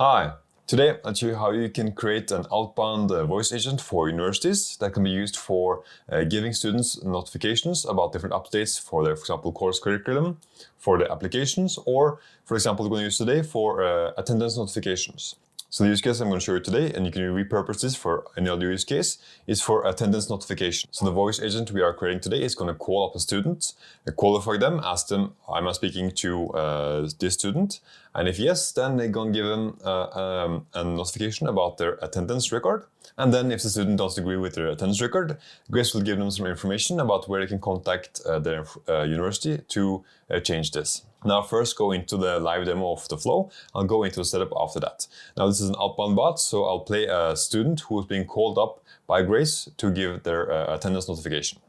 Hi, today I'll show you how you can create an outbound voice agent for universities that can be used for giving students notifications about different updates for their, for example, course curriculum, for their applications, or for example, we're going to use today for attendance notifications. So the use case I'm going to show you today, and you can repurpose this for any other use case, is for attendance notification. So the voice agent we are creating today is going to call up a student, qualify them, ask them, am I speaking to this student? And if yes, then they're going to give them a notification about their attendance record. And then if the student doesn't agree with their attendance record, Grace will give them some information about where they can contact their university to change this. Now first go into the live demo of the flow. I'll go into the setup after that. Now this is an outbound bot, so I'll play a student who is being called up by Grace to give their attendance notification.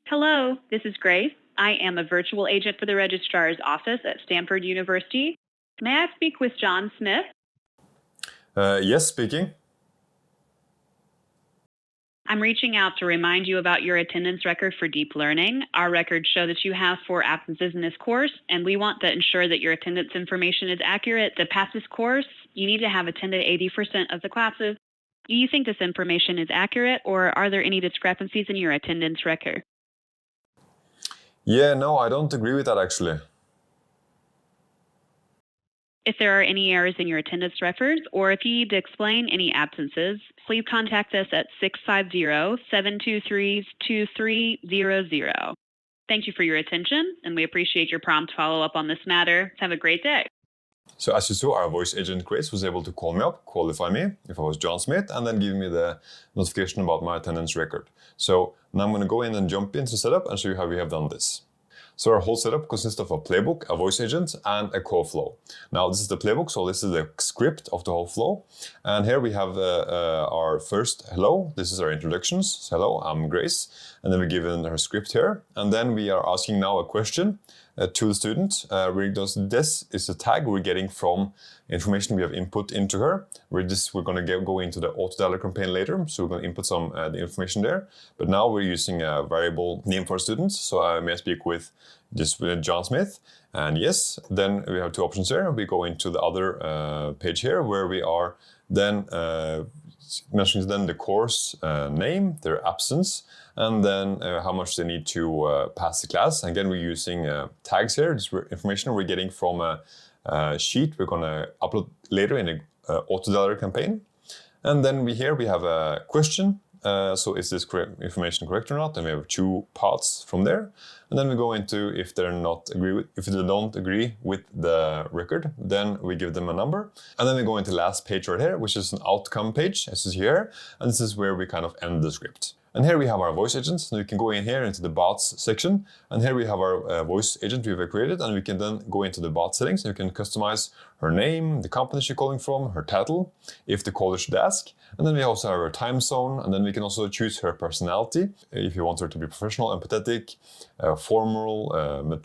Hello, this is Grace. I am a virtual agent for the registrar's office at Stanford University. May I speak with John Smith? Yes, speaking. I'm reaching out to remind you about your attendance record for deep learning. Our records show that you have 4 absences in this course, and we want to ensure that your attendance information is accurate. To pass this course, you need to have attended 80% of the classes. Do you think this information is accurate, or are there any discrepancies in your attendance record? Yeah, no, I don't agree with that actually. If there are any errors in your attendance records, or if you need to explain any absences, please contact us at 650-723-2300. Thank you for your attention, and we appreciate your prompt follow-up on this matter. Have a great day. So as you saw, our voice agent Grace was able to call me up, qualify me if I was John Smith, and then give me the notification about my attendance record. So now I'm going to go in and jump into setup and show you how we have done this. So our whole setup consists of a playbook, a voice agent, and a call flow. Now this is the playbook, so this is the script of the whole flow. And here we have our first hello. This is our introductions. So, hello, I'm Grace. And then we give in her script here. And then we are asking now a question to the student. This is the tag we're getting from information we have input into her. We're going to go into the auto-dialer campaign later, so we're going to input some the information there. But now we're using a variable name for students. So I may speak with John Smith, and yes, then we have 2 options here. We go into the other page here where we are then mentioning then the course name, their absence, and then how much they need to pass the class. Again, we're using tags here. This information we're getting from a sheet we're going to upload later in the auto-dialer campaign. And then we have a question. So is this information correct or not? And we have 2 parts from there. And then we go into if they don't agree with the record, then we give them a number. And then we go into the last page right here, which is an outcome page, as is here. And this is where we kind of end the script. And here we have our voice agent. So we can go in here into the bots section. And here we have our voice agent we've created. And we can then go into the bot settings. And we can customize her name, the company she's calling from, her title, if the caller should ask. And then we also have her time zone. And then we can also choose her personality. If you want her to be professional, empathetic, formal,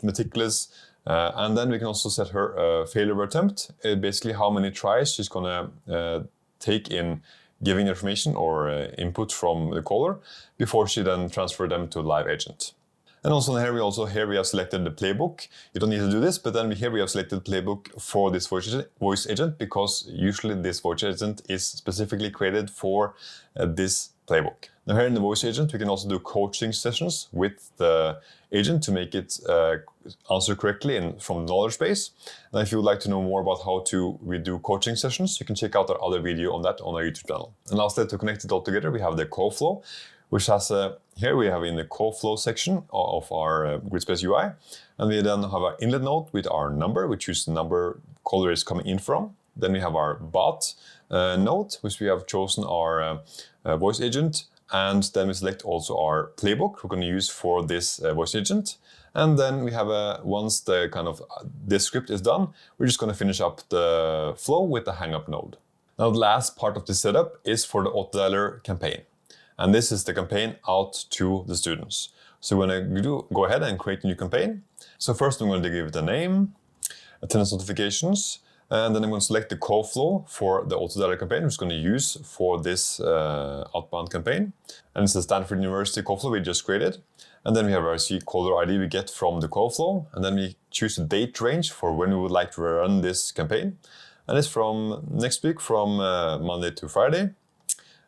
meticulous. And then we can also set her failure attempt. Basically how many tries she's going to take in giving information or input from the caller before she then transfer them to a live agent. And also here we have selected the playbook. You don't need to do this, but then here we have selected playbook for this voice agent because usually this voice agent is specifically created for this playbook. Now here in the voice agent, we can also do coaching sessions with the agent to make it answer correctly from the knowledge base. And if you would like to know more about how we do coaching sessions, you can check out our other video on that on our YouTube channel. And lastly, to connect it all together, we have the call flow, which has here we have in the call flow section of our Gridspace UI. And we then have our inlet node with our number, which is the number caller is coming in from. Then we have our bot node, which we have chosen our voice agent. And then we select also our playbook we're going to use for this voice agent. And then we have once this script is done, we're just going to finish up the flow with the hang-up node. Now the last part of the setup is for the auto-dialer campaign. And this is the campaign out to the students. So we're going to go ahead and create a new campaign. So first I'm going to give it a name, attendance notifications, and then I'm going to select the call flow for the auto-dialer campaign, which I'm going to use for this outbound campaign. And it's the Stanford University call flow we just created. And then we have our caller ID we get from the call flow. And then we choose a date range for when we would like to run this campaign. And it's from next week, from Monday to Friday.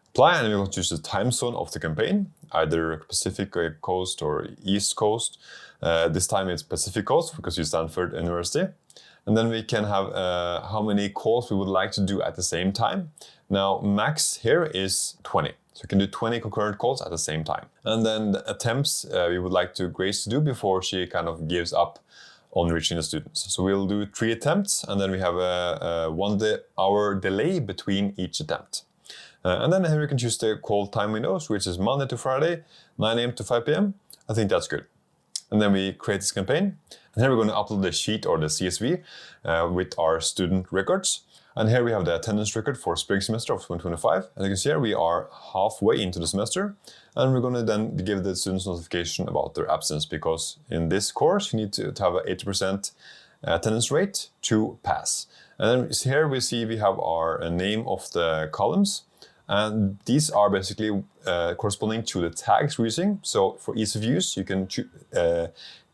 Apply, and we're going to choose the time zone of the campaign, either Pacific Coast or East Coast. This time it's Pacific Coast because you Stanford University. And then we can have how many calls we would like to do at the same time. Now, max here is 20. So you can do 20 concurrent calls at the same time. And then the attempts we would like Grace to do before she kind of gives up on reaching the students. So we'll do 3 attempts, and then we have a 1 hour delay between each attempt. And then here we can choose the call time windows, which is Monday to Friday, 9 a.m. to 5 p.m. I think that's good. And then we create this campaign. And here we're going to upload the sheet or the CSV with our student records. And here we have the attendance record for spring semester of 2025. And you can see here we are halfway into the semester. And we're going to then give the students notification about their absence, because in this course you need to have an 80% attendance rate to pass. And then here we see we have our name of the columns. And these are basically corresponding to the tags we're using. So for ease of use, you can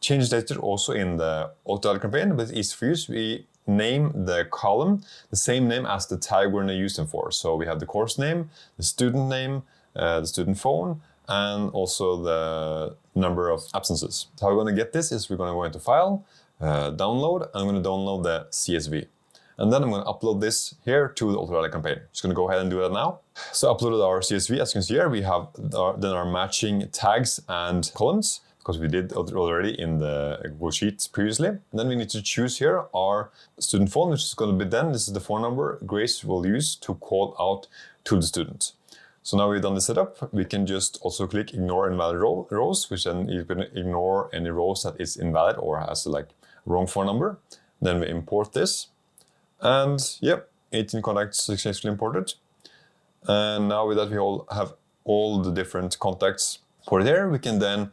change data also in the auto campaign. But ease of use, we name the column the same name as the tag we're going to use them for. So we have the course name, the student phone, and also the number of absences. So how we're going to get this is we're going to go into File, Download, and I'm going to download the CSV. And then I'm going to upload this here to the Ultra campaign. Just going to go ahead and do that now. So uploaded our CSV. As you can see here, we have our matching tags and columns, because we did already in the Google Sheets previously. And then we need to choose here our student phone, which is going to be this is the phone number Grace will use to call out to the student. So now we've done the setup, we can just also click Ignore Invalid Rows, which then you can ignore any rows that is invalid or has like wrong phone number. Then we import this. And yep, 18 contacts successfully imported. And now with that, we all have all the different contacts for there. We can then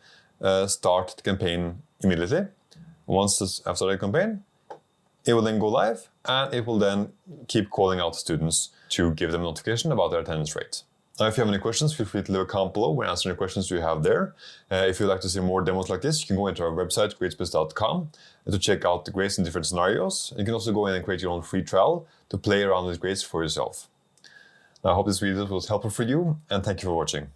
start the campaign immediately. Once I've started the campaign, it will then go live, and it will then keep calling out students to give them notification about their attendance rate. Now, if you have any questions, feel free to leave a comment below. We're answering the questions you have there. If you'd like to see more demos like this, you can go into our website, gridspace.com, to check out the grades in different scenarios. You can also go in and create your own free trial to play around with grades for yourself. Now, I hope this video was helpful for you, and thank you for watching.